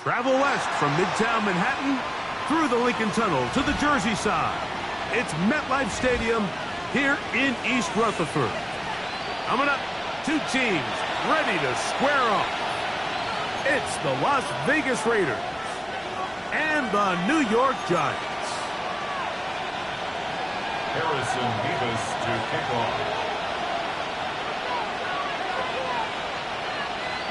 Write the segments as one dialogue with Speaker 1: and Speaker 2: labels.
Speaker 1: Travel west from Midtown Manhattan through the Lincoln Tunnel to the Jersey side. It's MetLife Stadium here in East Rutherford. Coming up, two teams ready to square off. It's the Las Vegas Raiders and the New York Giants.
Speaker 2: Harrison Davis to kick off.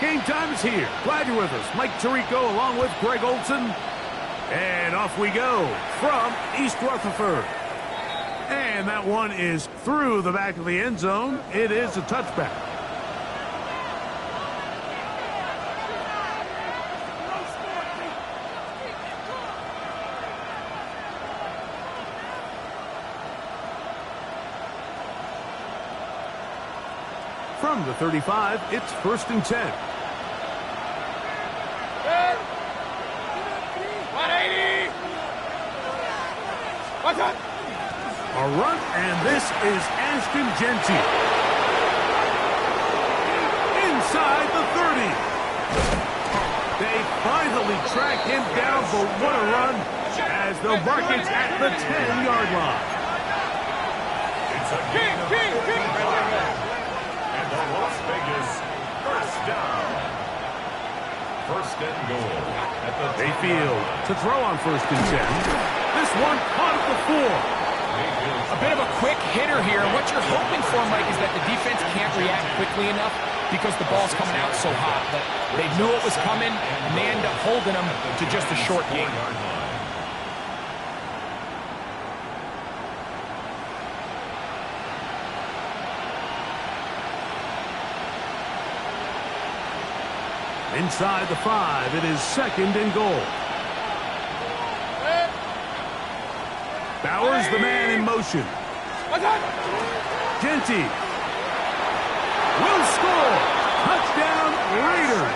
Speaker 1: Game time is here. Glad you're with us. Mike Tirico along with Greg Olson. And off we go from East Rutherford. And that one is through the back of the end zone. It is a touchback. From the 35, it's 1st and 10.
Speaker 3: 180. What's up?
Speaker 1: A run, and this is Ashton Genty. Inside the 30. They finally track him down, but what a run as they'll mark it at the 10-yard line.
Speaker 2: It's a gain of 4. And the Las Vegas first down. 1st and goal at the
Speaker 1: Mayfield to throw on 1st and 10. This one caught at the 4.
Speaker 3: A bit of a quick hitter here. What you're hoping for, Mike, is that the defense can't react quickly enough because the ball's coming out so hot. But they knew it was coming, and they end up holding them to just a short gain.
Speaker 1: Inside the 5, it is 2nd and goal. Bowers, the man in motion. Genty will score. Touchdown, Raiders.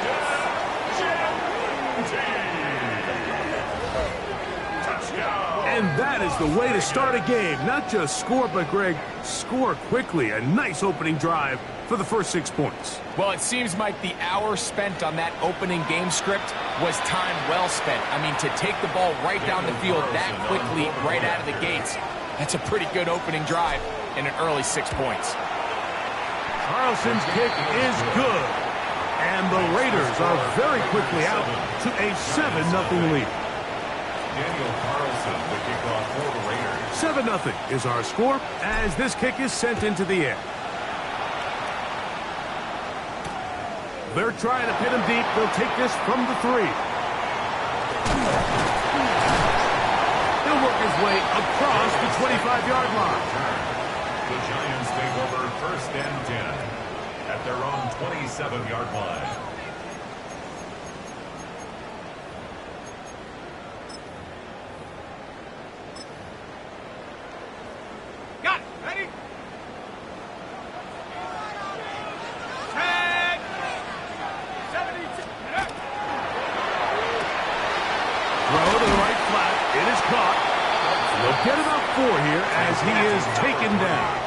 Speaker 1: And that is the way to start a game. Not just score, but, Greg, score quickly. A nice opening drive for the first 6 points.
Speaker 3: Well, it seems like the hour spent on that opening game script was time well spent. I mean, to take the ball right down the field that quickly right out of the gates, that's a pretty good opening drive and an early 6 points.
Speaker 1: Carlson's kick is good. And the Raiders are very quickly out to a 7-0 lead.
Speaker 2: Daniel Carlson, the kickoff for the Raiders.
Speaker 1: 7-0 is our score as this kick is sent into the air. They're trying to pin him deep. They'll take this from the 3. He'll work his way across the 25-yard line.
Speaker 2: The Giants take over 1st and 10 at their own 27-yard line.
Speaker 3: Got it. Ready?
Speaker 1: Throw to the right flat. It is caught. They'll get about 4 here as he is taken down.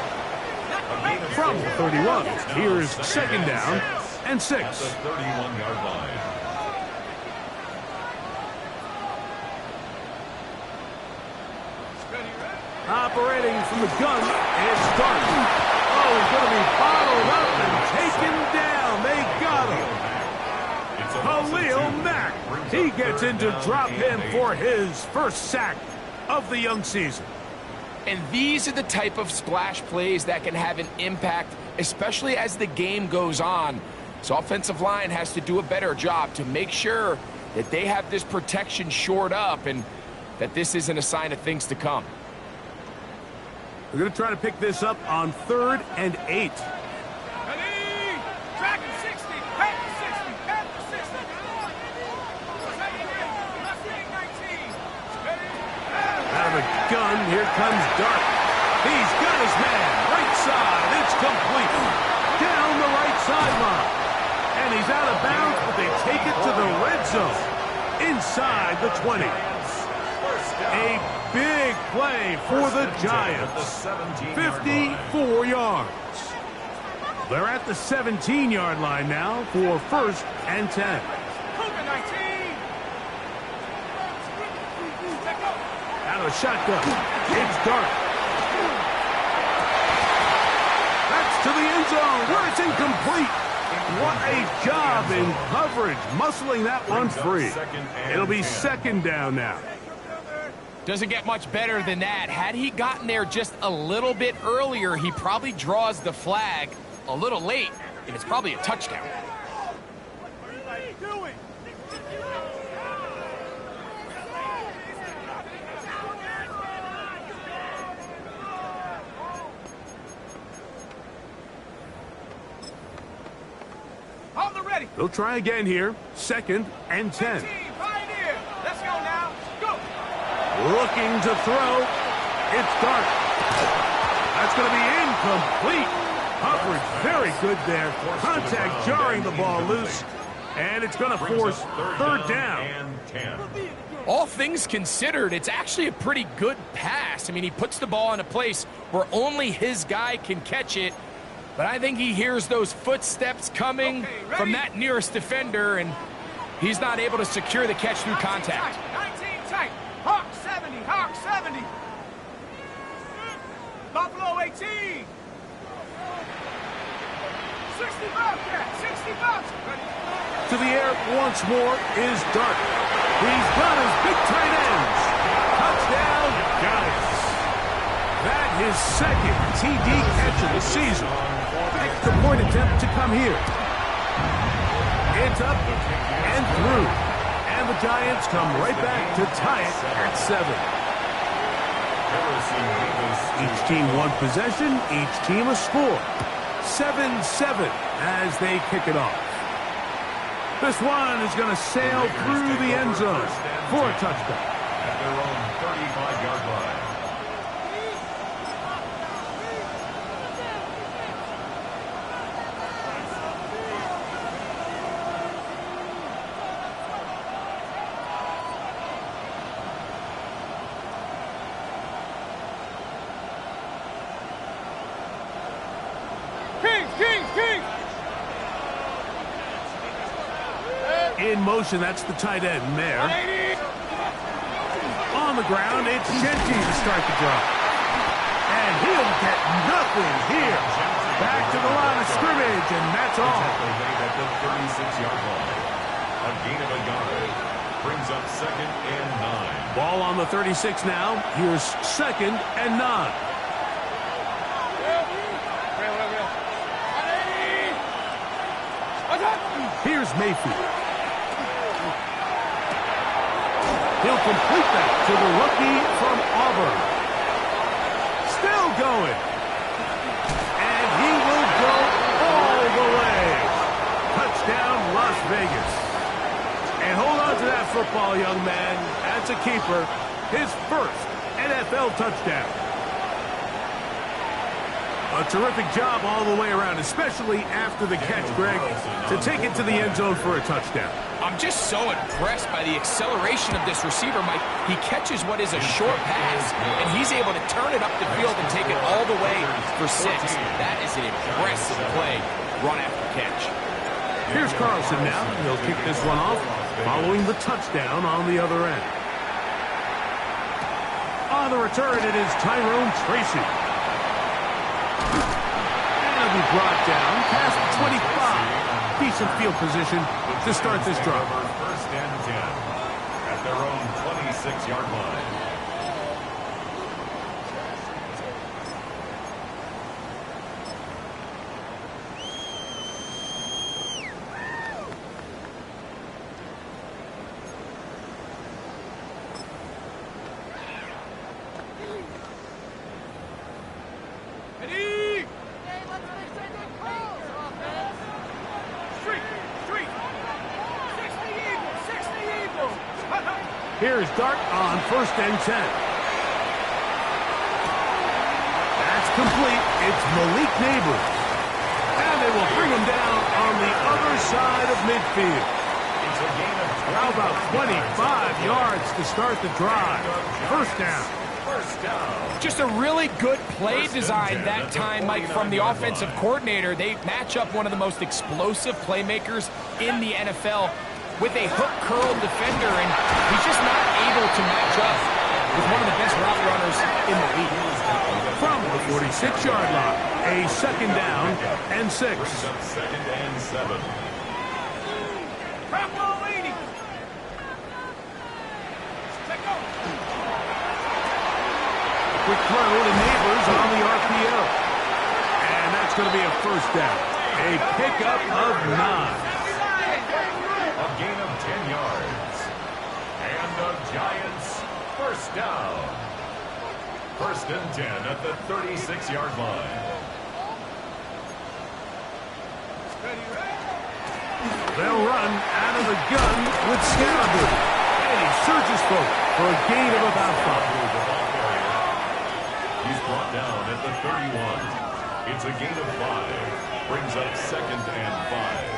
Speaker 1: From the 31, here's 2nd down and 6.
Speaker 2: At the 31-yard line.
Speaker 1: Operating from the gun, it's starting. Oh, he's going to be followed up and taken down. They got him. Khalil Mack. He gets in to drop him for his first sack of the young season.
Speaker 3: And these are the type of splash plays that can have an impact, especially as the game goes on. So offensive line has to do a better job to make sure that they have this protection shored up and that this isn't a sign of things to come.
Speaker 1: We're going to try to pick this up on 3rd and 8. Out of the gun, here comes Dart. He's got his man. Right side, it's complete. Down the right sideline. zone, inside the 20. A big play for the Giants. 54 yards. They're at the 17-yard line now for 1st and 10. Out of a shotgun. It's Dart. That's to the end zone where it's incomplete. What a job in coverage, muscling that one free. It'll be 2nd down now.
Speaker 3: Doesn't get much better than that. Had he gotten there just a little bit earlier, he probably draws the flag a little late, and it's probably a touchdown.
Speaker 4: On the ready.
Speaker 1: They'll try again here. 2nd and 10.
Speaker 4: Pioneer. Let's go now. Go.
Speaker 1: Looking to throw. It's Dart. That's going to be incomplete. Coverage very good there. Contact jarring the ball loose. And it's going to force 3rd down.
Speaker 3: All things considered, it's actually a pretty good pass. I mean, he puts the ball in a place where only his guy can catch it. But I think he hears those footsteps coming from that nearest defender, and he's not able to secure the catch through contact.
Speaker 4: 19 tight. Hawk 70. Hawk 70. Buffalo 18. 60 Bobcat. 60 Bobcat.
Speaker 1: To the air once more is Dart. He's got his big tight ends. Touchdown, Giants. That his 2nd TD catch of the season. Extra point attempt to come here. It's up and through. And the Giants come right back to tie it at 7. Each team one possession, each team a score. 7-7 as they kick it off. This one is going to sail through the end zone for a touchdown.
Speaker 2: At their own 35-yard line.
Speaker 1: In motion, that's the tight end, Mayer. On the ground, it's Genty to start the drive. And he'll get nothing here. Back to the line of scrimmage, and that's all.
Speaker 2: At the 36-yard line. A gain of a yard. Brings up 2nd and 9.
Speaker 1: Ball on the 36 now. Here's 2nd and 9. Here's Mayfield. He'll complete that to the rookie from Auburn. Still going. And he will go all the way. Touchdown, Las Vegas. And hold on to that football, young man. That's a keeper. His 1st NFL touchdown. A terrific job all the way around, especially after the catch, Greg, to take it to the end zone for a touchdown.
Speaker 3: I'm just so impressed by the acceleration of this receiver, Mike. He catches what is a short pass, and he's able to turn it up the field and take it all the way for 6. That is an impressive play, run after catch.
Speaker 1: Here's Carlson now. He'll kick this one off, following the touchdown on the other end. On the return, it is Tyrone Tracy. Be brought down past the 25. Decent field position to start this drive.
Speaker 2: 1st and 10 at their own 26-yard line.
Speaker 1: Here's Dart on 1st and 10. That's complete. It's Malik Neighbors. And they will bring him down on the other side of midfield.
Speaker 2: It's a gain of 20.
Speaker 1: How about 25 yards to start the drive? First down.
Speaker 2: First down.
Speaker 3: Just a really good play design that time, Mike, from the offensive coordinator. They match up one of the most explosive playmakers in the NFL with a hook curl defender, and he's just not able to match up with one of the best route runners in the league.
Speaker 1: From the 46-yard line, a second down and 6.
Speaker 2: Brings up second and 7.
Speaker 4: Bravo 80. Take off.
Speaker 1: Quick throw to Neighbors on the RPO. And that's going to be a first down. A pickup of 9.
Speaker 2: A gain of 10 yards. And the Giants first down. First and 10 at the 36-yard line.
Speaker 1: They'll run out of the gun with Scalaboo. And he surges forward for a gain of about 5.
Speaker 2: He's brought down at the 31. It's a gain of 5. Brings up second and 5.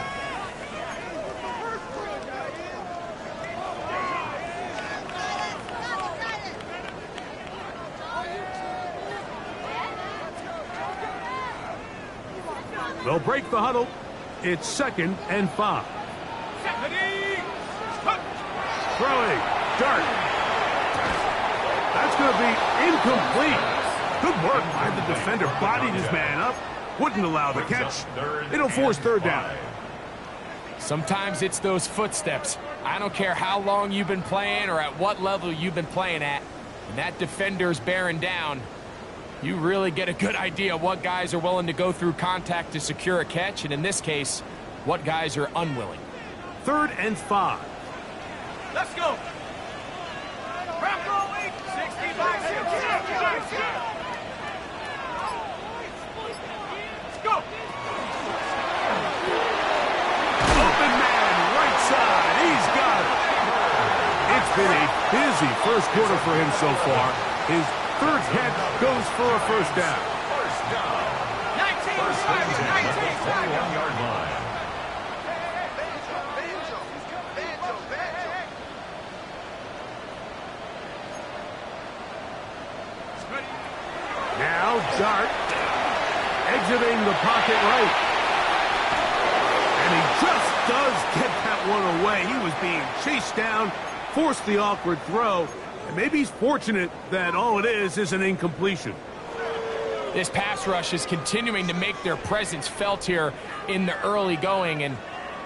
Speaker 1: They'll break the huddle. It's second and 5. Throwing. Dart. That's going to be incomplete. Good work by the defender. Bodied his man up. Wouldn't allow the catch. It'll force third down.
Speaker 3: Sometimes it's those footsteps. I don't care how long you've been playing or at what level you've been playing at. When that defender's bearing down, you really get a good idea what guys are willing to go through contact to secure a catch, and in this case, what guys are unwilling.
Speaker 1: Third and 5.
Speaker 4: Let's go. Bravo 8. 65. Let's go.
Speaker 1: Open man, right side. He's got it. It's been a busy first quarter for him so far. His third catch goes for a first down.
Speaker 2: First down.
Speaker 4: 19.
Speaker 2: First and 10 at the 21-yard line.
Speaker 1: Now Dart exiting the pocket right. And he just does get that one away. He was being chased down, forced the awkward throw, and maybe he's fortunate that all it is an incompletion.
Speaker 3: This pass rush is continuing to make their presence felt here in the early going, and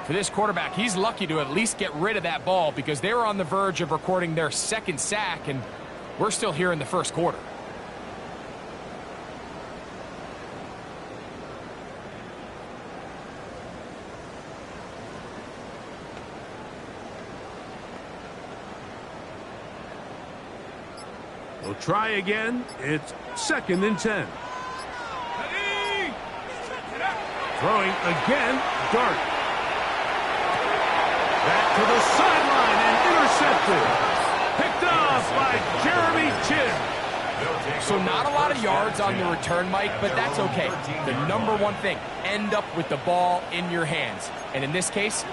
Speaker 3: for this quarterback, he's lucky to at least get rid of that ball because they were on the verge of recording their second sack, and we're still here in the first quarter.
Speaker 1: We'll try again. It's second and 10. Throwing again, Dart. Back to the sideline and intercepted. Picked off by Jeremy Chin.
Speaker 3: So not a lot of yards on the return, Mike, but that's okay. The number one thing, end up with the ball in your hands. And in this case,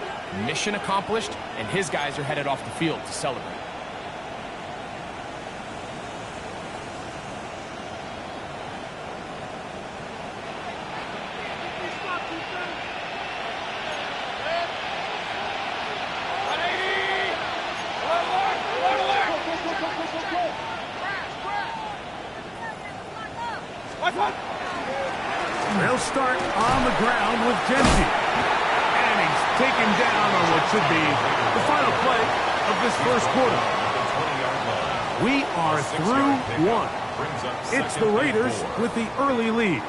Speaker 3: mission accomplished, and his guys are headed off the field to celebrate.
Speaker 1: They'll start on the ground with Genji. And he's taken down on what should be the final play of this first quarter. We are through one. It's the Raiders with the early lead.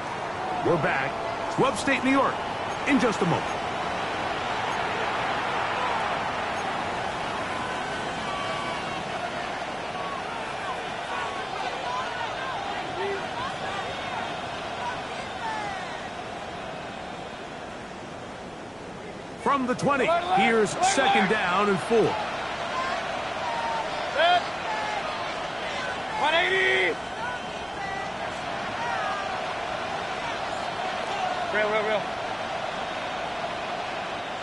Speaker 1: We're back to upstate New York in just a moment. From the 20, here's second down and 4.
Speaker 4: 180. Real.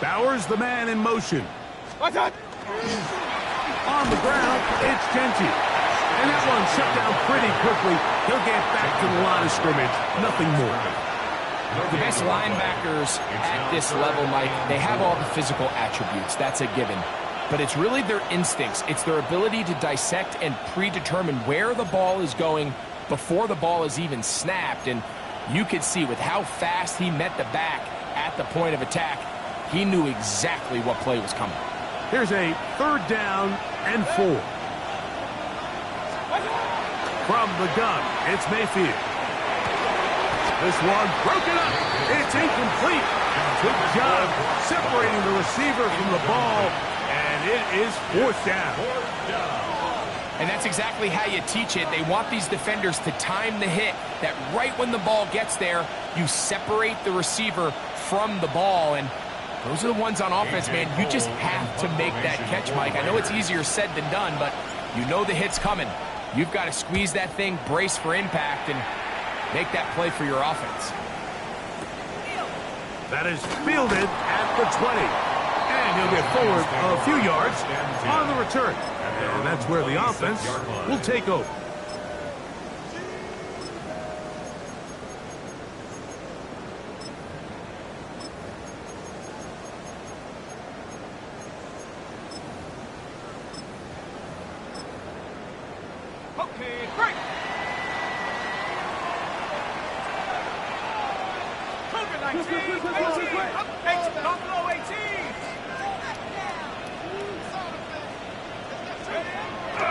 Speaker 1: Bowers, the man in motion. On the ground, it's Genty. And that one shut down pretty quickly. He'll get back to the line of scrimmage. Nothing more.
Speaker 3: The best linebackers at this level, Mike, they have all the physical attributes. That's a given. But it's really their instincts. It's their ability to dissect and predetermine where the ball is going before the ball is even snapped. And you could see with how fast he met the back at the point of attack, he knew exactly what play was coming.
Speaker 1: Here's a 3rd down and 4. From the gun, it's Mayfield. This one broken up. It's incomplete. Good job separating the receiver from the ball, and it is 4th down.
Speaker 3: And that's exactly how you teach it. They want these defenders to time the hit, that right when the ball gets there, you separate the receiver from the ball. And those are the ones on offense, man. You just have to make that catch, Mike. I know it's easier said than done, but you know the hit's coming. You've got to squeeze that thing, brace for impact, and make that play for your offense.
Speaker 1: That is fielded at the 20. And he'll get forward a few yards on the return. And that's where the offense will take over.
Speaker 4: Okay, break. Cougar 19, 18, up 8, don't blow 18.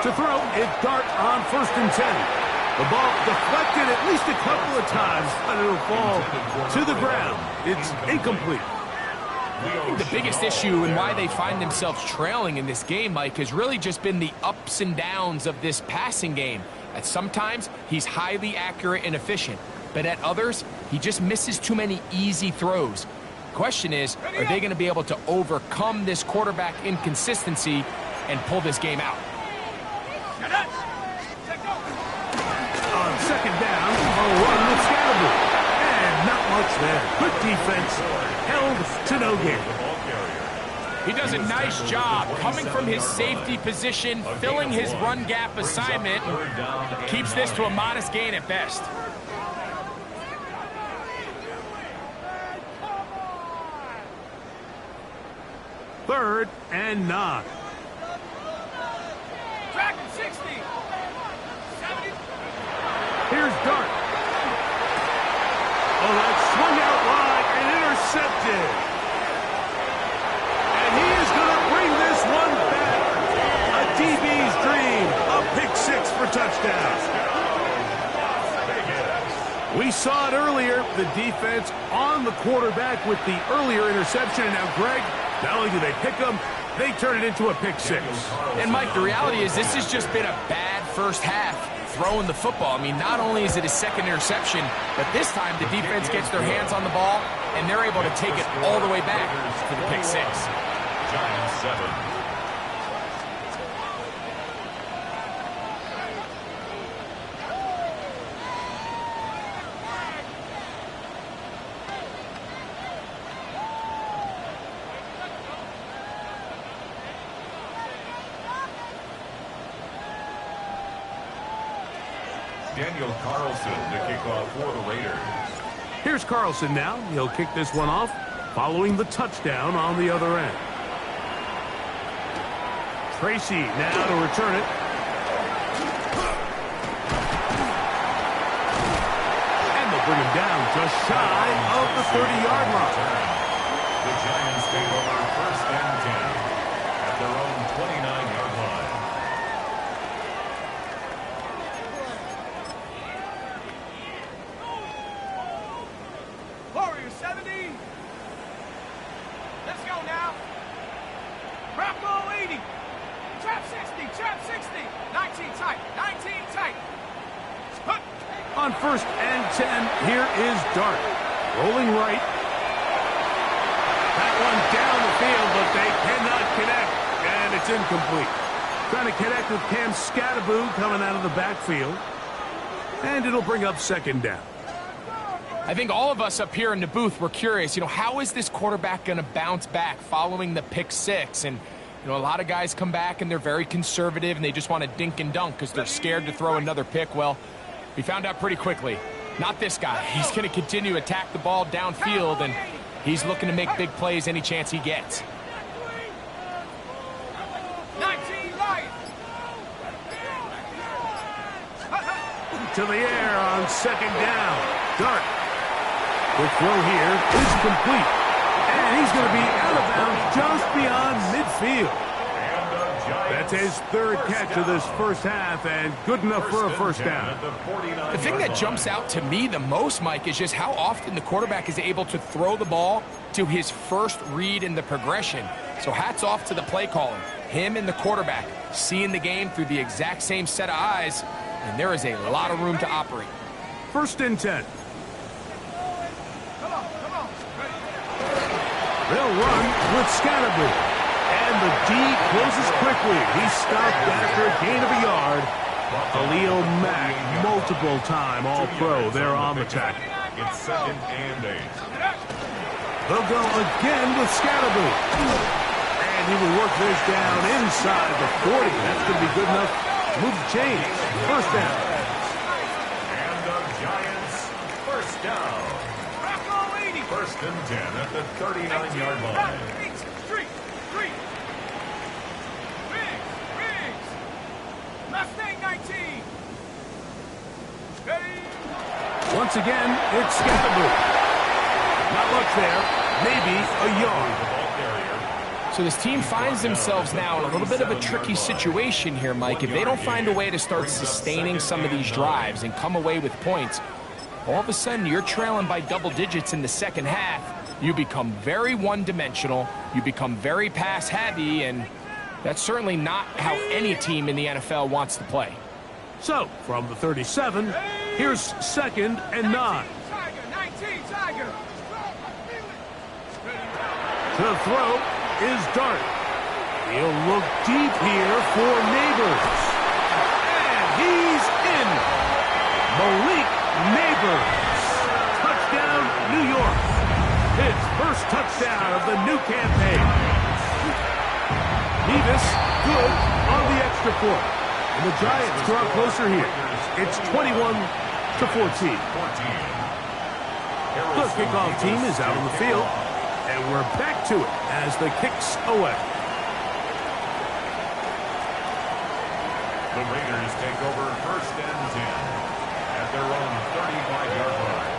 Speaker 1: To throw, it's Dart on 1st and 10. The ball deflected at least a couple of times, but it'll fall to the ground. It's incomplete.
Speaker 3: I think the biggest issue and why they find themselves trailing in this game, Mike, has really just been the ups and downs of this passing game. At sometimes, he's highly accurate and efficient, but at others, he just misses too many easy throws. Question is, are they going to be able to overcome this quarterback inconsistency and pull this game out?
Speaker 1: On 2nd down, a run with Scatterby. And not much there. Good defense. Held to no gain.
Speaker 3: He does a nice job coming from his safety position, filling his run gap assignment, and keeps this to a modest gain at best.
Speaker 1: Third and 9.
Speaker 4: Tracking 60. 70.
Speaker 1: Here's Dart. Oh, that swung out wide and intercepted. And he is going to bring this one back. A DB's dream. A pick 6 for touchdown. We saw it earlier. The defense on the quarterback with the earlier interception. And now, Greg, not only do they pick him, they turn it into a pick 6.
Speaker 3: And, Mike, the reality is this has just been a bad first half throwing the football. I mean, not only is it a 2nd interception, but this time the defense gets their hands on the ball, and they're able to take it all the way back to the pick 6.
Speaker 2: Giants 7. Daniel Carlson to kick off for the Raiders.
Speaker 1: Here's Carlson now. He'll kick this one off following the touchdown on the other end. Tracy now to return it. And they'll bring him down just shy of the 30-yard line.
Speaker 2: The Giants take over 1st and 10 at their own 29-yard line.
Speaker 4: Warrior 70. Let's go now. Bronco 80. Trap 60. Trap 60. 19 tight. 19 tight. Hook.
Speaker 1: On 1st and 10, here is Dart. Rolling right. That one down the field, but they cannot connect. And it's incomplete. Trying to connect with Cam Scatterby coming out of the backfield. And it'll bring up 2nd down.
Speaker 3: I think all of us up here in the booth were curious, how is this quarterback going to bounce back following the pick 6? And You know, a lot of guys come back and they're very conservative and they just want to dink and dunk because they're scared to throw another pick. Well, we found out pretty quickly. Not this guy. He's going to continue to attack the ball downfield, and he's looking to make big plays any chance he gets.
Speaker 4: 19 Lions.
Speaker 1: To the air on second down. Dart. The throw here is complete. And he's going to be out of bounds just beyond midfield. That's his third catch of this first half, and good enough for a first down.
Speaker 3: The thing that jumps out to me the most, Mike, is just how often the quarterback is able to throw the ball to his first read in the progression. So hats off to the play caller. Him and the quarterback seeing the game through the exact same set of eyes, and there is a lot of room to operate.
Speaker 1: First and 10.
Speaker 4: Come on.
Speaker 1: They'll run with Scatterby. And the D closes quickly. He stopped after a gain of a yard. Khalil Mack, multiple-time All-Pro there on the tackle.
Speaker 2: It's second and 8.
Speaker 1: They'll go again with Scatterby. And he will work this down inside the 40. That's going to be good enough to move the chains. First down.
Speaker 2: And the Giants, first down. First and 10 at the 39-yard line.
Speaker 4: Mustang 19.
Speaker 1: Once again, it's Scatterby. Not much there. Maybe a yard.
Speaker 3: So this team finds themselves now in a little bit of a tricky situation here, Mike. If they don't find a way to start sustaining some of these drives and come away with points, all of a sudden you're trailing by double digits in the second half. You become very one-dimensional. You become very pass-heavy, and that's certainly not how any team in the NFL wants to play.
Speaker 1: So, from the 37, here's second and 9.
Speaker 4: Tiger, 19, Tiger.
Speaker 1: The throw is Dart. He'll look deep here for Neighbors. And he's in. Malik Neighbors. Touchdown, New York. His first touchdown of the new campaign. Nevis good on the extra point. And the Giants draw closer here. It's 21-14. The kickoff team is out on the field. And we're back to it as the kick's away.
Speaker 2: The Raiders take over first and 10 at their own 35-yard line.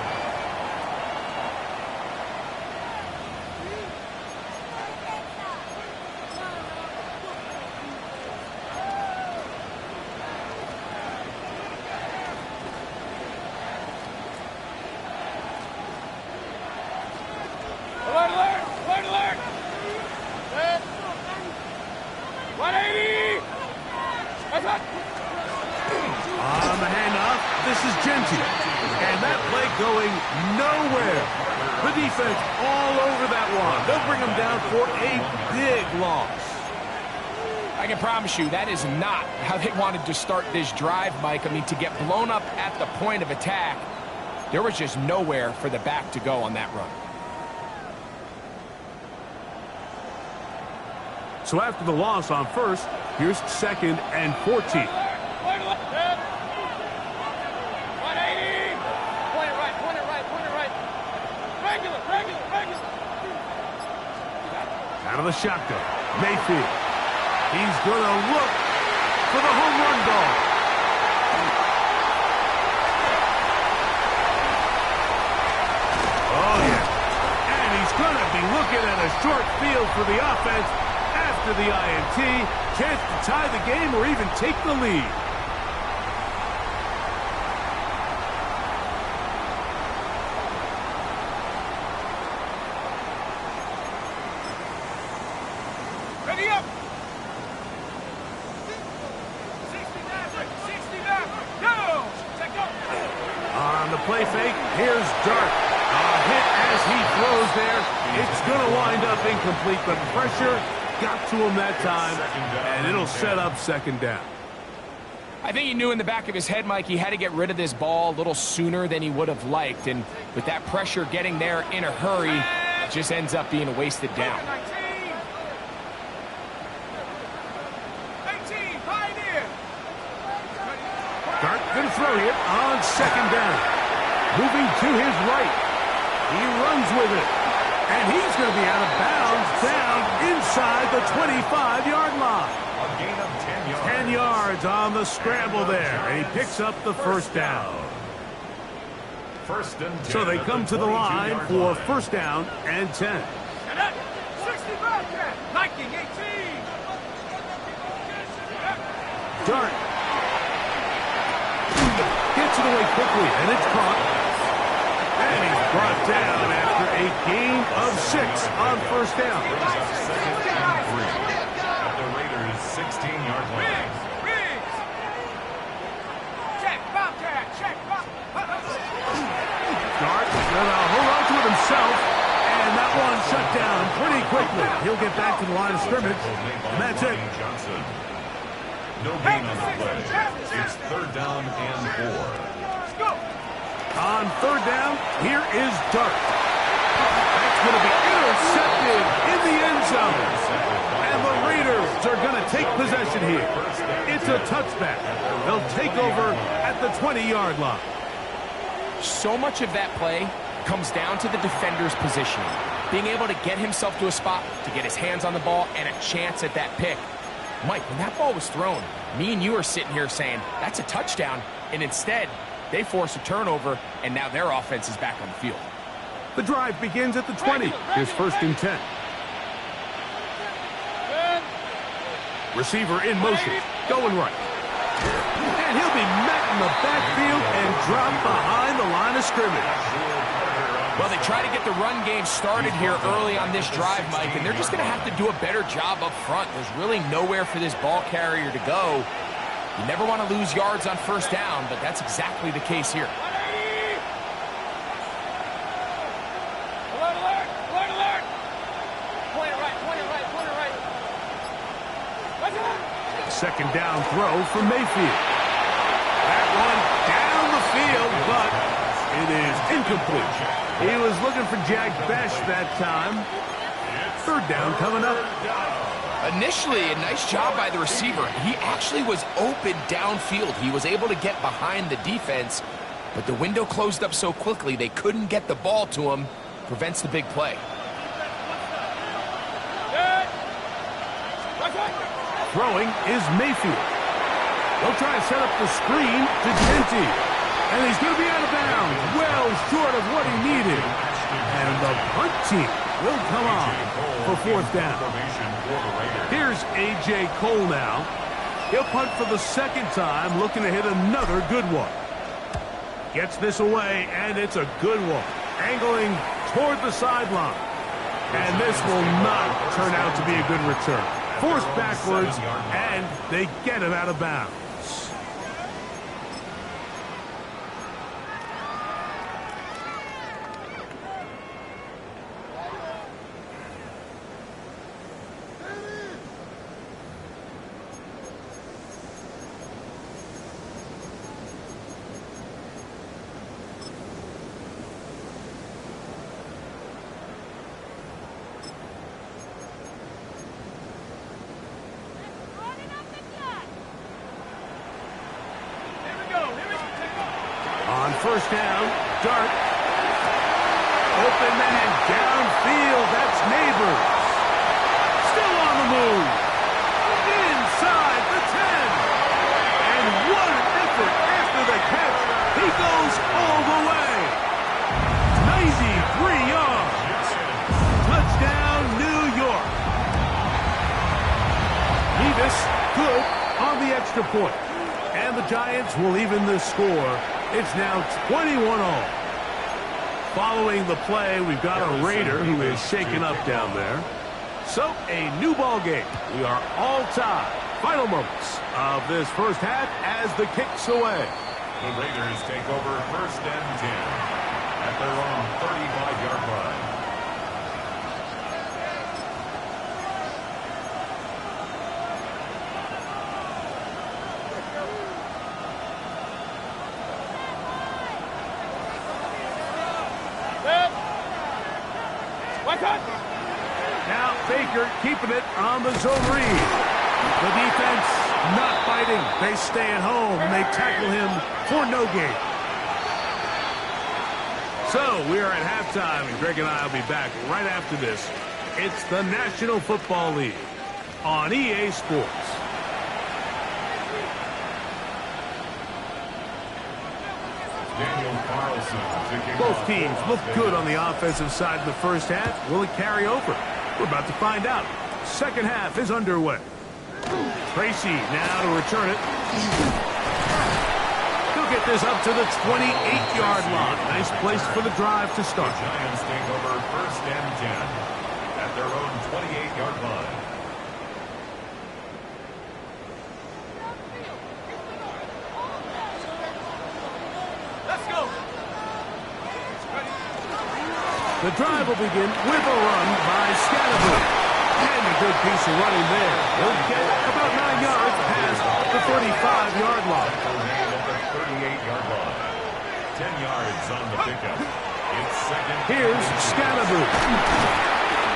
Speaker 4: Alert! 180!
Speaker 1: On the handoff, this is Genty. And that play going nowhere. The defense all over that one. They'll bring him down for a big loss.
Speaker 3: I can promise you that is not how they wanted to start this drive, Mike. I mean, to get blown up at the point of attack, there was just nowhere for the back to go on that run.
Speaker 1: So after the loss on first, here's second and 14.
Speaker 4: 180! Point it right. Regular.
Speaker 1: Out of the shotgun, Mayfield. He's going to look for the home run ball. Oh, yeah. And he's going to be looking at a short field for the offense after the INT. Chance to tie the game or even take the lead.
Speaker 4: Ready up! 60 back, go! Take go!
Speaker 1: On the play fake, here's Dart. A hit as he throws there. It's going to wind up incomplete, but pressure got to him that time, and it'll set up second down.
Speaker 3: I think he knew in the back of his head, Mike, he had to get rid of this ball a little sooner than he would have liked, and with that pressure getting there in a hurry, it just ends up being a wasted down.
Speaker 1: throw here on second down. Moving to his right. He runs with it. And he's going to be out of bounds down inside the 25-yard line.
Speaker 2: A gain of 10 yards.
Speaker 1: 10 yards on the scramble there. And he picks up the first down.
Speaker 2: First and 10.
Speaker 1: So they come to the line for first down and 10.
Speaker 4: And that 65 cat, Viking 18.
Speaker 1: Dart. Gets it away quickly, and it's caught. And he's brought down after a gain of 6 on first down.
Speaker 2: Second and 3 at the Raiders' 16-yard line.
Speaker 4: Riggs. Check, Bobcat, check,
Speaker 1: Dart gonna hold on to it himself, and that one shut down pretty quickly. He'll get back to the line of scrimmage, and that's it.
Speaker 2: No gain on the play. It's third down and 4.
Speaker 4: Let's go.
Speaker 1: On third down, here is Dart. That's going to be intercepted in the end zone. And the Raiders are going to take possession here. It's a touchback. They'll take over at the 20-yard line.
Speaker 3: So much of that play comes down to the defender's positioning. Being able to get himself to a spot, to get his hands on the ball, and a chance at that pick. Mike, when that ball was thrown, me and you are sitting here saying, that's a touchdown. And instead, they force a turnover, and now their offense is back on the field.
Speaker 1: The drive begins at the 20. Here's first and 10. Receiver in motion, going right. And he'll be met in the backfield and dropped behind the line of scrimmage.
Speaker 3: Well, they try to get the run game started here early on this drive, Mike, and they're just going to have to do a better job up front. There's really nowhere for this ball carrier to go. You never want to lose yards on first down, but that's exactly the case here.
Speaker 4: Alert, alert, alert, alert. Point it right, point it right, point it right. Let's go.
Speaker 1: Second down throw for Mayfield. That one down the field, but it is incomplete. He was looking for Jack Besh that time. Third down coming up.
Speaker 3: Initially, a nice job by the receiver. He actually was open downfield. He was able to get behind the defense, but the window closed up so quickly they couldn't get the ball to him. Prevents the big play.
Speaker 1: Throwing is Mayfield. They'll try to set up the screen to Genty. And he's going to be out of bounds, well short of what he needed. And the punt team will come on for fourth down. Here's A.J. Cole now. He'll punt for the second time, looking to hit another good one. Gets this away, and it's a good one. Angling toward the sideline. And this will not turn out to be a good return. Forced backwards, and they get him out of bounds. On first down, Dart. Open man downfield. That's Neighbors. Still on the move. Inside the 10. And what an effort after the catch. He goes all the way. 93 yards. Touchdown, New York. Nevis good on the extra point. And the Giants will even the score. It's now 21-all. Following the play, we've got a Raider who is shaken up down there. So, a new ball game. We are all tied. Final moments of this first half as the kick's away.
Speaker 2: The Raiders take over first and 10 at their own 35-yard line.
Speaker 1: Now Baker keeping it on the zone read. The defense not biting. They stay at home, and they tackle him for no gain. So we are at halftime, and Greg and I will be back right after this. It's the National Football League on EA Sports. Both teams look good on the offensive side in the first half. Will it carry over? We're about to find out. Second half is underway. Tracy now to return it. He'll get this up to the 28-yard line. Nice place for the drive to start.
Speaker 2: The Giants take over first and 10 at their own 28-yard line.
Speaker 4: Let's go.
Speaker 1: The drive will begin with a run by Scattergood. And a good piece of running there. He'll get about 9 yards past the 35-yard line.
Speaker 2: At the 38-yard line. 10 yards on the pickup. It's second.
Speaker 1: Here's Scattergood.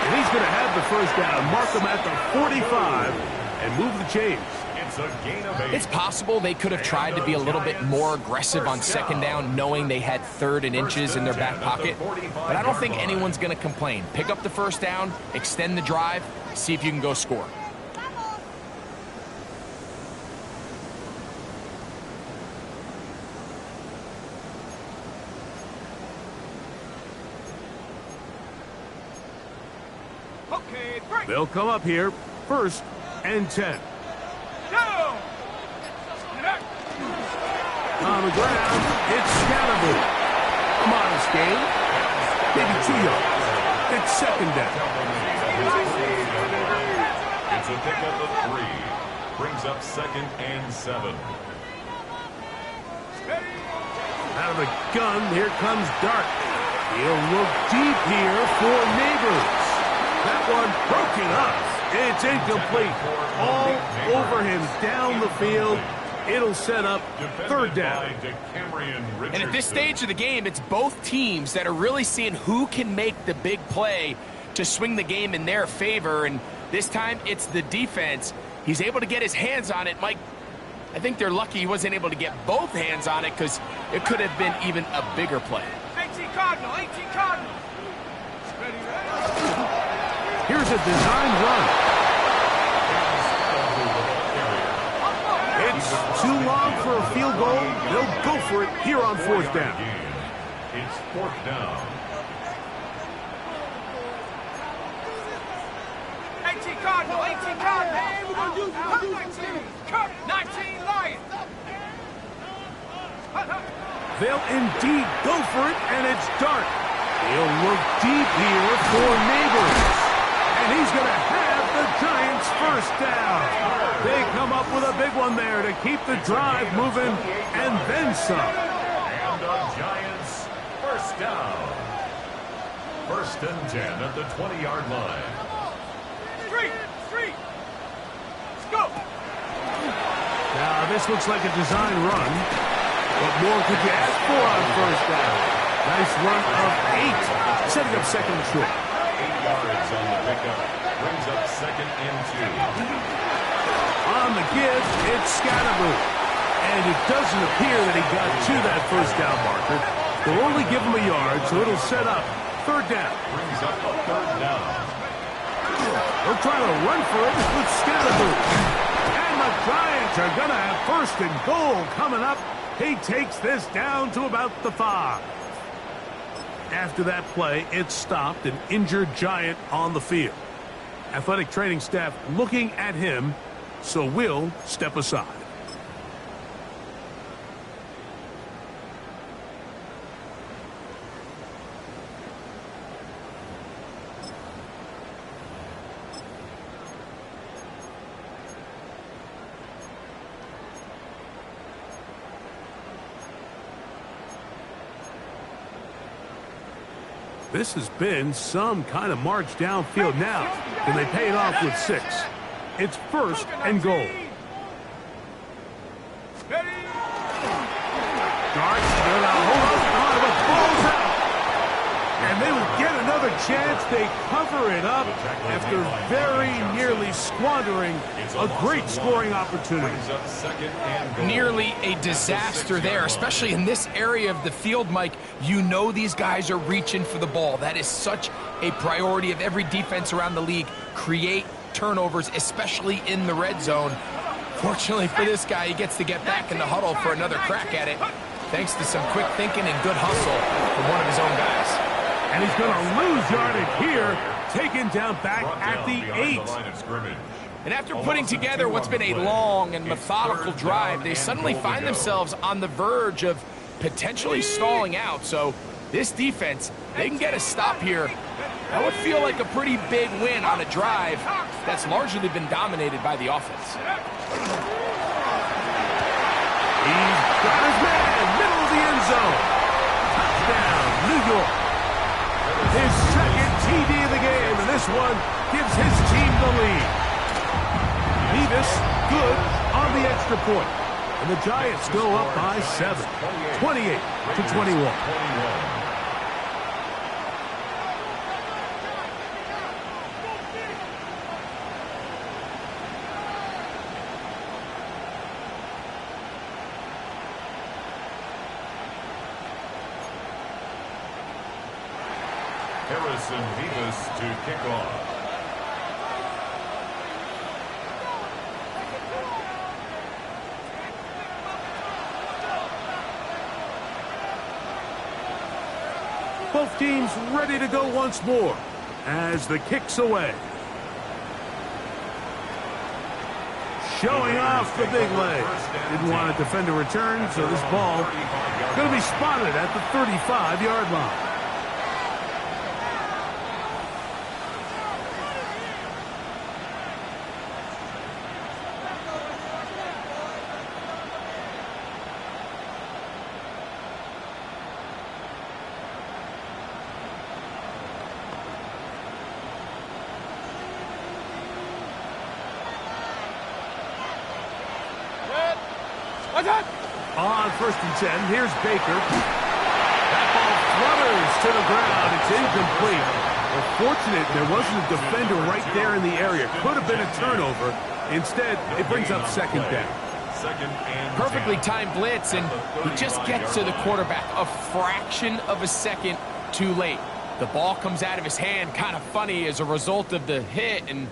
Speaker 1: And he's going to have the first down, mark him at the 45, and move the chains.
Speaker 2: It's a gain of 8.
Speaker 3: It's possible they could have tried to be a little bit more aggressive on second down, knowing they had 3rd and inches in their back pocket. But I don't think anyone's going to complain. Pick up the first down, extend the drive, see if you can go score.
Speaker 4: Okay, break.
Speaker 1: They'll come up here, first and 10.
Speaker 4: Down.
Speaker 1: On the ground, it's Scattergood. A modest gain, maybe 2 yards. It's second down.
Speaker 2: It's a pickup of 3. Brings up second and 7.
Speaker 1: Out of the gun, here comes Dart. He'll look deep here for Neighbors. That one broken up. It's incomplete. All over him down the field. It'll set up third down.
Speaker 3: And at this stage of the game, it's both teams that are really seeing who can make the big play to swing the game in their favor. And this time, it's the defense. He's able to get his hands on it. Mike, I think they're lucky he wasn't able to get both hands on it because it could have been even a bigger play.
Speaker 4: 18 Cardinal, 18 Cardinal.
Speaker 1: Here's a design run. It's too long for a field goal. They'll go for it here on fourth down.
Speaker 2: It's fourth down.
Speaker 4: 18 Cardinal, 18 Cardinal. 19 Lions.
Speaker 1: They'll indeed go for it, and it's Dart. He'll look deep here for Neighbors. And he's going to have the Giants first down. They come up with a big one there to keep the drive moving, and then some.
Speaker 2: And the Giants first down. First and 10 at the 20-yard line.
Speaker 4: Street. Let's go.
Speaker 1: Now, this looks like a design run. What more could you ask for on first down? Nice run of 8, setting up second and short.
Speaker 2: 8 yards on the pickup. Brings up second and 2.
Speaker 1: On the give, it's Scattergood. And it doesn't appear that he got to that first down marker. They'll only give him a yard, so it'll set up third down.
Speaker 2: Brings up a third down.
Speaker 1: They'll try to run for it with Scattergood. And the Giants are going to have first and goal coming up. He takes this down to about the 5. After that play, it stopped an injured Giant on the field. Athletic training staff looking at him, so we'll step aside. This has been some kind of march downfield now, and they pay it off with 6. It's first and goal. Dart's going to hold on, but ball's out. And they will get another a chance, they cover it up after very nearly squandering a great scoring opportunity.
Speaker 3: Nearly a disaster there, especially in this area of the field, Mike. You know these guys are reaching for the ball. That is such a priority of every defense around the league. Create turnovers, especially in the red zone. Fortunately for this guy, he gets to get back in the huddle for another crack at it, thanks to some quick thinking and good hustle from one of his own guys.
Speaker 1: And he's going to lose yardage here, taken down back at the 8.
Speaker 3: And after putting together what's been a long and methodical drive, they suddenly find themselves on the verge of potentially stalling out. So this defense, they can get a stop here. That would feel like a pretty big win on a drive that's largely been dominated by the offense.
Speaker 1: He's got his man, middle of the end zone. Touchdown, New York. His second TD of the game, and this one gives his team the lead. Nevis good on the extra point. And the Giants go up by 7, 28-21.
Speaker 2: Harrison Nevis to kick off.
Speaker 1: Both teams ready to go once more as the kick's away. Showing off the big leg. Didn't want to defend a return, so this ball going to be spotted at the 35-yard line. On 1st and 10, here's Baker. That ball flutters to the ground. It's incomplete. Well, fortunate there wasn't a defender right there in the area. Could have been a turnover. Instead, it brings up second down.
Speaker 3: Perfectly timed blitz, and he just gets to the quarterback a fraction of a second too late. The ball comes out of his hand kind of funny as a result of the hit, and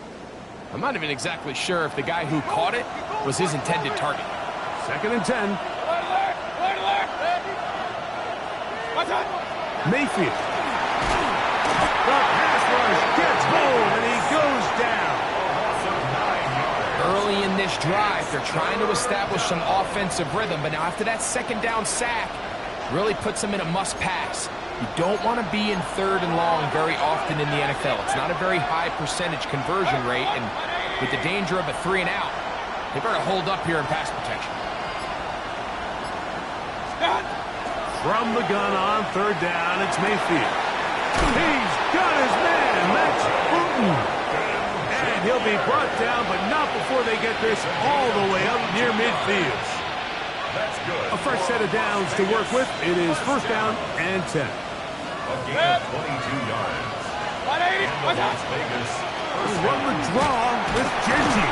Speaker 3: I'm not even exactly sure if the guy who caught it was his intended target.
Speaker 1: 2nd and 10. Mayfield. The pass rush gets home, and he goes down.
Speaker 3: Early in this drive, they're trying to establish some offensive rhythm, but now after that second down sack, really puts them in a must-pass. You don't want to be in 3rd and long very often in the NFL. It's not a very high percentage conversion rate, and with the danger of a 3 and out, they better hold up here in pass protection.
Speaker 1: From the gun on 3rd down, it's Mayfield. He's got his man, Max Booton. And he'll be brought down, but not before they get this all the way up near midfield.
Speaker 2: That's good.
Speaker 1: A fresh set of downs to work with. It is 1st down and 10.
Speaker 2: A gain of 22 yards. And Las Vegas.
Speaker 1: Run the draw with Genty.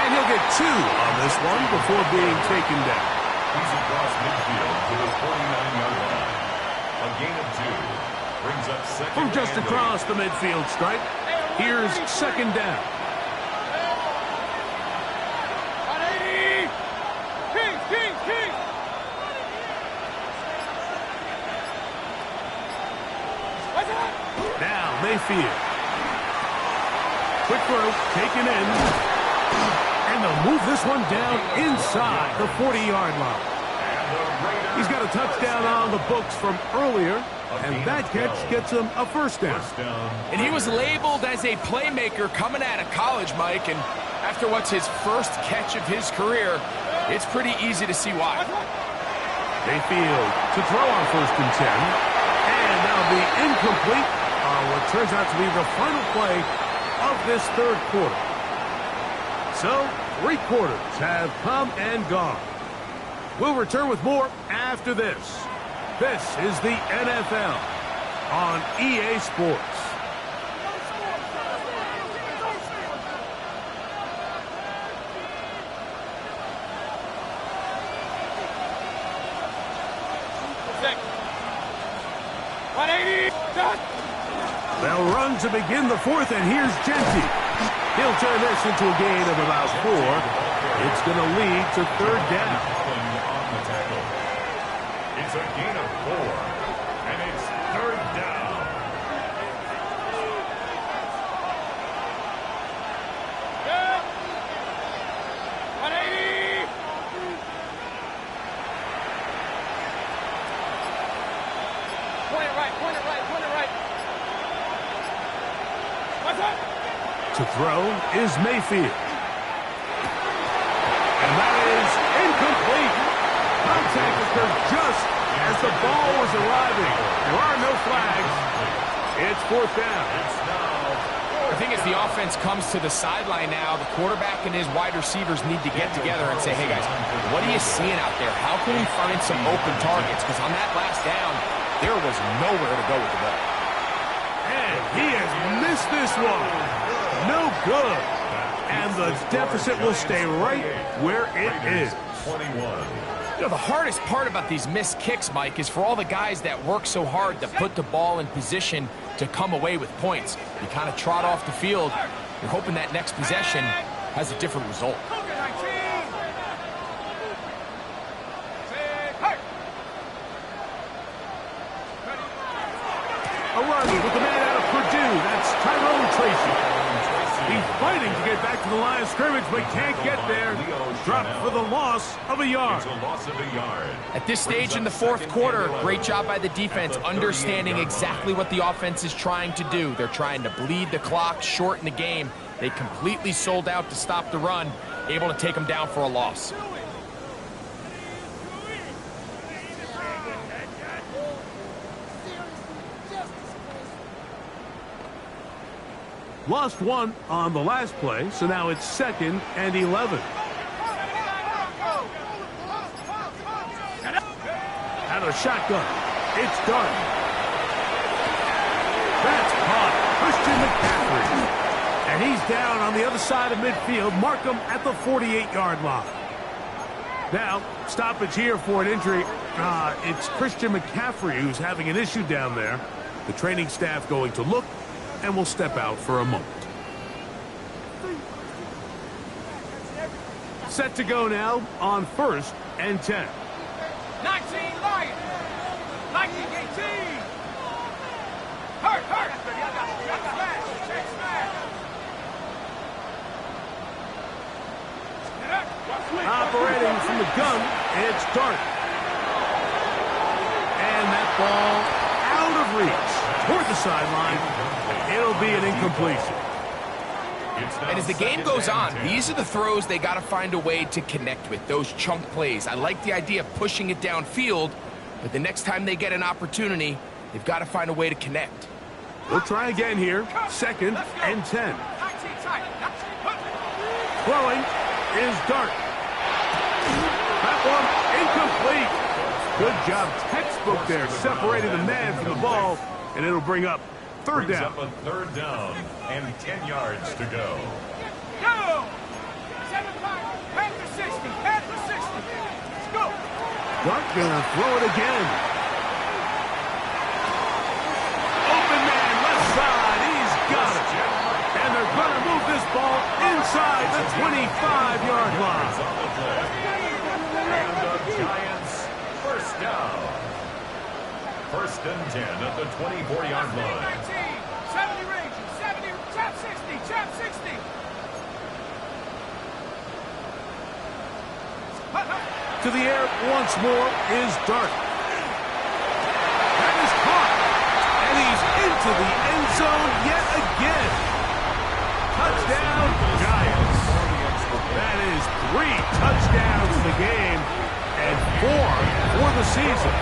Speaker 1: And he'll get 2 on this one before being taken down.
Speaker 2: He's across midfield to the 49-yard line. A gain of 2. Brings up second.
Speaker 1: From just across the midfield stripe, here's 2nd down. Now Mayfield. Quick throw, taken in. And they'll move this one down inside the 40-yard line. He's got a touchdown on the books from earlier, and that catch gets him a 1st down.
Speaker 3: And he was labeled as a playmaker coming out of college, Mike, and after what's his first catch of his career, it's pretty easy to see why.
Speaker 1: Mayfield to throw on 1st and 10, and that'll be incomplete on what turns out to be the final play of this 3rd quarter. So, 3 quarters have come and gone. We'll return with more after this. This is the NFL on EA Sports. They'll run to begin the fourth, and here's Genty. He'll turn this into a gain of about 4. It's going to lead to third down.
Speaker 2: It's a gain of 4, and it's third down.
Speaker 4: Good. 180. Point it right, point it right, point it right. What's up?
Speaker 1: To throw is Mayfield. And that is incomplete. Contact occurred just as the ball was arriving. There are no flags. It's fourth down.
Speaker 3: The thing is, the offense comes to the sideline now. The quarterback and his wide receivers need to get together and say, hey, guys, what are you seeing out there? How can we find some open targets? Because on that last down, there was nowhere to go with the ball.
Speaker 1: And he has missed this one. No good. And the deficit will stay right where it is.
Speaker 2: 21.
Speaker 3: You know, the hardest part about these missed kicks, Mike, is for all the guys that work so hard to put the ball in position to come away with points. You kind of trot off the field. You're hoping that next possession has a different result.
Speaker 1: A run with the man out of Purdue. That's Tyrone Tracy. He's fighting to get back to the line of scrimmage, but can't get there. Dropped for the loss of a yard.
Speaker 3: At this stage in the fourth quarter, great job by the defense, understanding exactly what the offense is trying to do. They're trying to bleed the clock, shorten the game. They completely sold out to stop the run, able to take them down for a loss.
Speaker 1: Lost one on the last play, so now it's 2nd and 11. Out of the shotgun, it's done. That's caught. Christian McCaffrey. And he's down on the other side of midfield. Mark him at the 48-yard line. Now, stoppage here for an injury. It's Christian McCaffrey who's having an issue down there. The training staff going to look and will step out for a moment. Set to go now on 1st and 10.
Speaker 4: 19 Lions. 19, 18. Hurt. Smash. Check smash.
Speaker 1: Operating from the gun, it's Dart. And that ball out of reach toward the sideline. It'll be an incompletion.
Speaker 3: And as the game goes on, these are the throws they got to find a way to connect with, those chunk plays. I like the idea of pushing it downfield, but the next time they get an opportunity, they've got to find a way to connect.
Speaker 1: We'll try again here. 2nd and 10. Throwing is Dart. That one incomplete. Good job, textbook there, separating the man from the ball, and it'll bring up third down.
Speaker 2: Up a third down and 10 yards to go.
Speaker 4: Go! 7-5. Head for 60. Head for 60. Let's go.
Speaker 1: Dart gonna throw it again. Open man, left side. He's got it. And they're gonna move this ball inside the 25-yard line.
Speaker 2: And the Giants first down. 1st and 10 at the 24-yard line.
Speaker 4: 70 Rangers, 70, trap 60, trap 60.
Speaker 1: To the air once more is Dart. That is caught. And he's into the end zone yet again. Touchdown, Giants. That is 3 touchdowns in the game and 4 for the season.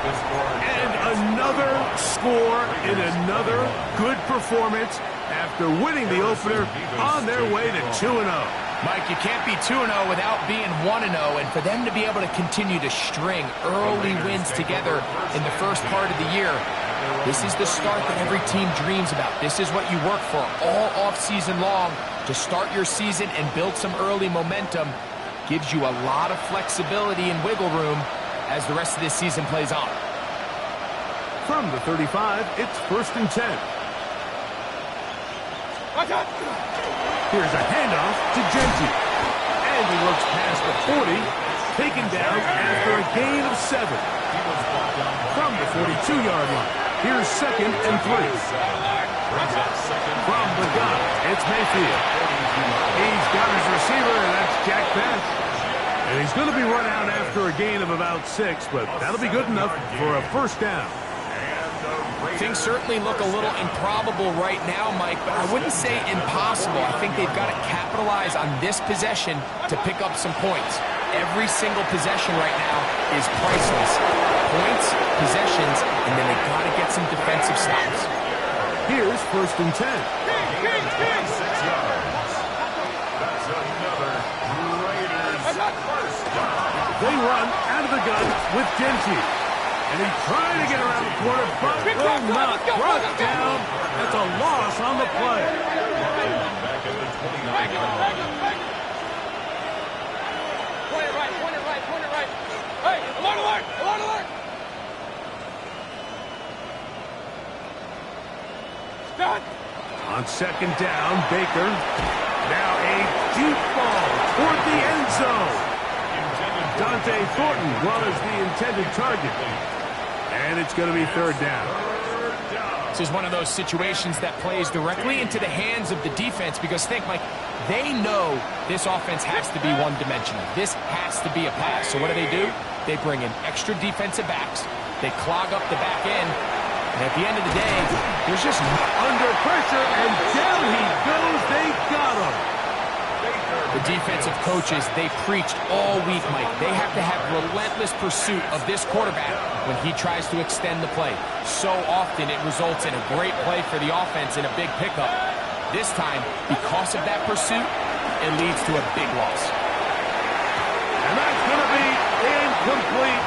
Speaker 1: And another score in another good performance after winning the opener on their way to 2-0.
Speaker 3: Mike, you can't be 2-0 without being 1-0, and for them to be able to continue to string early wins together in the first part of the year, this is the start that every team dreams about. This is what you work for all off-season long to start your season and build some early momentum. Gives you a lot of flexibility and wiggle room as the rest of this season plays on.
Speaker 1: From the 35, it's 1st and 10. Here's a handoff to Genty. And he looks past the 40, taken down after a gain of 7. From the 42-yard line, here's 2nd and 3. From the gun, it's Mayfield. He's got his receiver, and that's Jack Beth. And he's going to be run out after a gain of about 6, but that'll be good enough for a 1st down.
Speaker 3: Things certainly look a little improbable right now, Mike, but I wouldn't say impossible. I think they've got to capitalize on this possession to pick up some points. Every single possession right now is priceless. Points, possessions, and then they've got to get some defensive stops.
Speaker 1: Here's 1st and 10. They run out of the gun with Genty. And he's trying to get around the corner, but will not. Brought down. That's a loss on the play.
Speaker 2: Back at the 29-yard line.
Speaker 4: Point it right. Hey, alert! Done.
Speaker 1: On 2nd down, Baker. Now a deep ball toward the end zone. Dante Thornton was the intended target. And it's going to be 3rd down.
Speaker 3: This is one of those situations that plays directly into the hands of the defense because think, Mike, they know this offense has to be one-dimensional. This has to be a pass. So what do? They bring in extra defensive backs. They clog up the back end. And at the end of the day, there's just
Speaker 1: under pressure, and down he goes. They got him.
Speaker 3: the defensive coaches, they preached all week, Mike. They have to have relentless pursuit of this quarterback when he tries to extend the play. So often it results in a great play for the offense and a big pickup. This time, because of that pursuit, it leads to a big loss.
Speaker 1: And that's going to be incomplete.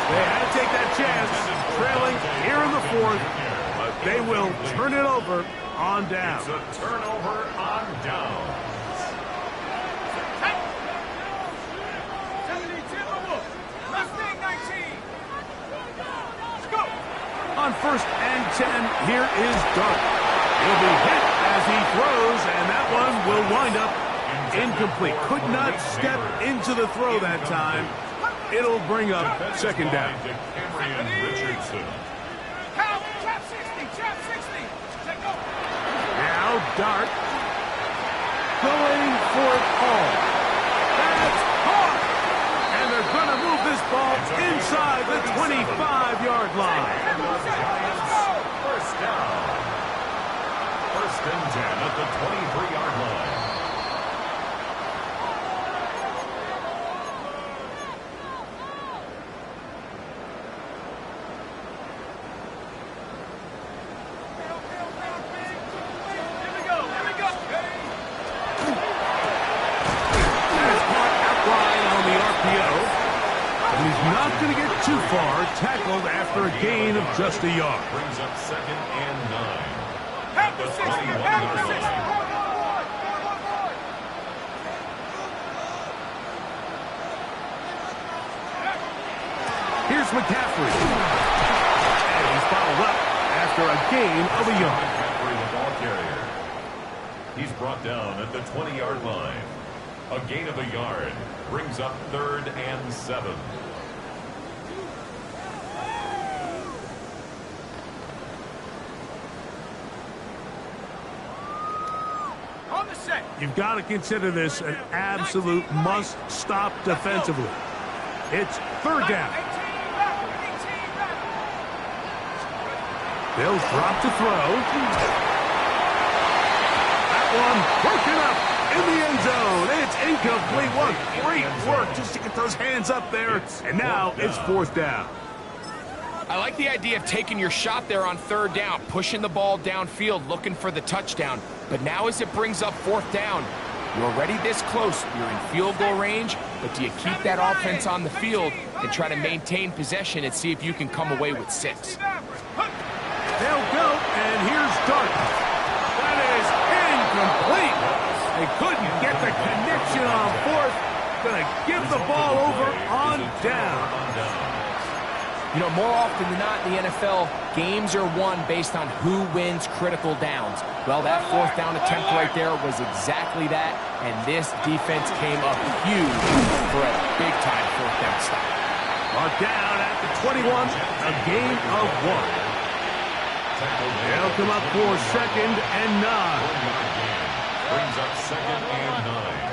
Speaker 1: They had to take that chance, trailing here in the fourth. But they will turn it over on down.
Speaker 2: It's a turnover on down.
Speaker 1: On 1st and 10, here is Dart. He'll be hit as he throws, and that one will wind up incomplete. Could not step into the throw that time. It'll bring up 2nd down. Now Dart going for it all. That's caught! And they're going to move this ball inside the 25-yard line.
Speaker 2: First down. 1st and 10 at the 23-yard line.
Speaker 1: Too far, tackled after a gain of just a yard.
Speaker 2: Brings up 2nd and 9. At the 21-yard line.
Speaker 1: Here's McCaffrey. And he's followed up after a gain of a yard.
Speaker 2: McCaffrey, the ball carrier. He's brought down at the 20-yard line. A gain of a yard brings up 3rd and 7.
Speaker 1: You've got to consider this an absolute must-stop defensively. It's 3rd down. They'll drop to throw. That one broken up in the end zone. It's incomplete. What great work just to get those hands up there. And now it's 4th down.
Speaker 3: I like the idea of taking your shot there on 3rd down, pushing the ball downfield, looking for the touchdown. But now as it brings up 4th down, You're already this close. You're in field goal range, but do you keep that offense on the field and try to maintain possession and see if you can come away with 6?
Speaker 1: They'll go, and here's Dart. That is incomplete. They couldn't get the connection on fourth. Gonna give the ball over on down.
Speaker 3: You know, more often than not in the NFL, games are won based on who wins critical downs. Well, that fourth down attempt right there was exactly that, and this defense came up huge for a big-time fourth down stop.
Speaker 1: Brought down at the 21, a gain of 1. They'll come up for 2nd and 9.
Speaker 2: Brings up 2nd and 9.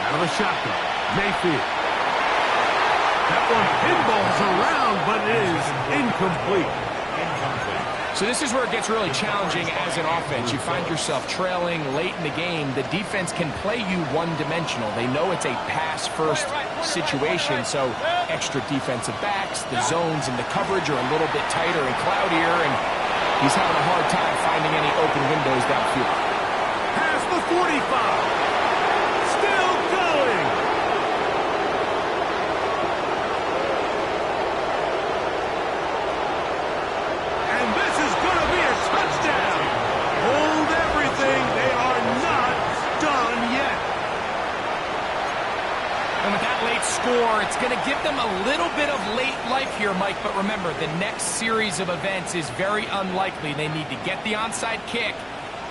Speaker 1: Out of the shotgun, Mayfield. That one pinballs around, but it is incomplete.
Speaker 3: So this is where it gets really challenging as an offense. You find yourself trailing late in the game. The defense can play you one-dimensional. They know it's a pass-first situation, so extra defensive backs, the zones and the coverage are a little bit tighter and cloudier, and he's having a hard time finding any open windows downfield.
Speaker 1: Past the 45.
Speaker 3: Score. It's going to give them a little bit of late life here, Mike, but remember, the next series of events is very unlikely. They need to get the onside kick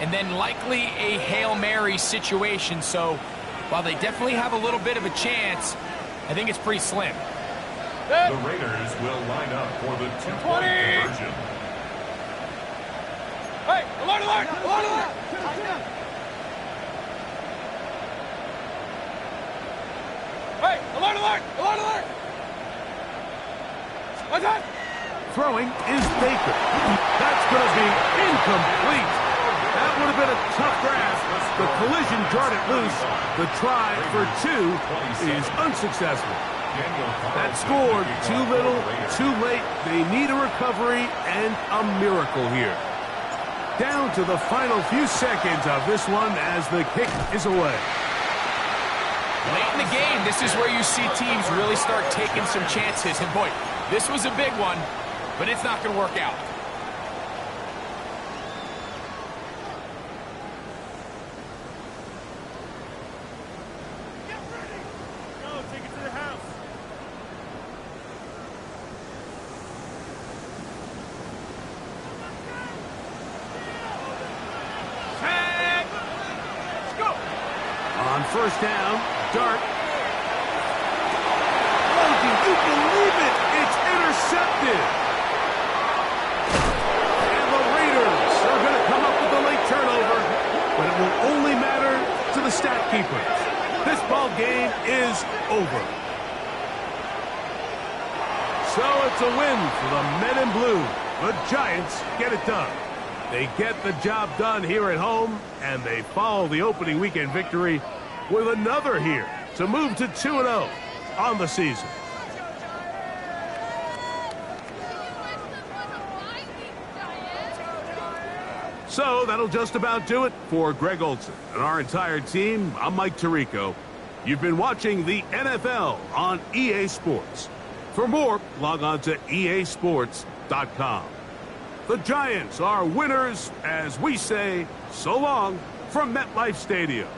Speaker 3: and then likely a Hail Mary situation. So while they definitely have a little bit of a chance, I think it's pretty slim.
Speaker 2: The Raiders will line up for the 2-point conversion.
Speaker 4: Hey, alert, alert, alert, alert! Hey, alert, alert, alert, alert! What's that?
Speaker 1: Throwing is Baker. That's going to be incomplete. That would have been a tough grasp. The collision jarred it loose. The try for 2 is unsuccessful. That scored too little, too late. They need a recovery and a miracle here. Down to the final few seconds of this one as the kick is away.
Speaker 3: Late in the game, this is where you see teams really start taking some chances. And boy, this was a big one, but it's not going to work out.
Speaker 4: Get ready! Go, take it to the house. Set! Let's go!
Speaker 1: On first down, Dart. Oh, do you believe it? It's intercepted. And the Raiders are going to come up with a late turnover, but it will only matter to the stat keepers. This ball game is over. So it's a win for the men in blue. The Giants get it done. They get the job done here at home, and they follow the opening weekend victory with another here to move to 2-0 on the season. So that'll just about do it for Greg Olson and our entire team. I'm Mike Tirico. You've been watching the NFL on EA Sports. For more, log on to easports.com. The Giants are winners as we say so long from MetLife Stadium.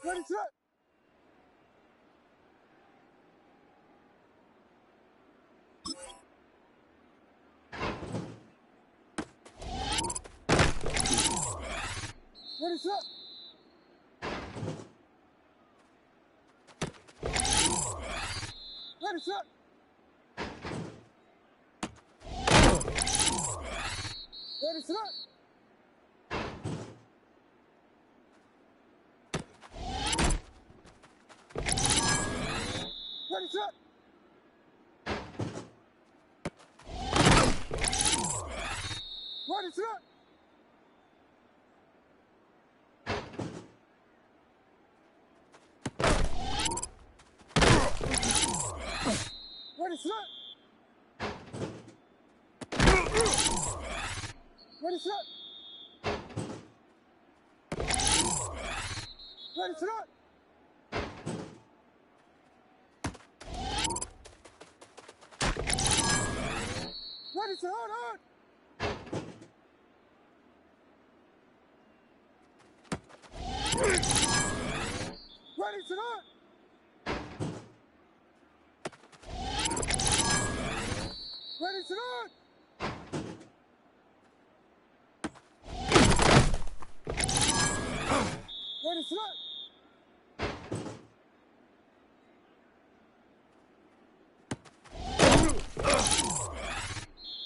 Speaker 4: Ready, set. Ready, set. Ready, set. Ready, set. Ready, set. Ready, set. Ready, set. Ready, set. Ready, set. Ready, set. Hold on. Ready, set. Ready, set. Ready, set.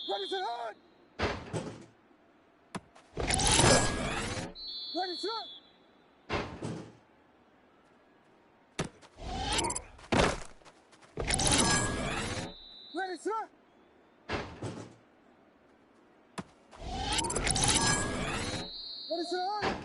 Speaker 4: Ready, set. Ready, set.
Speaker 5: is it? What is it on?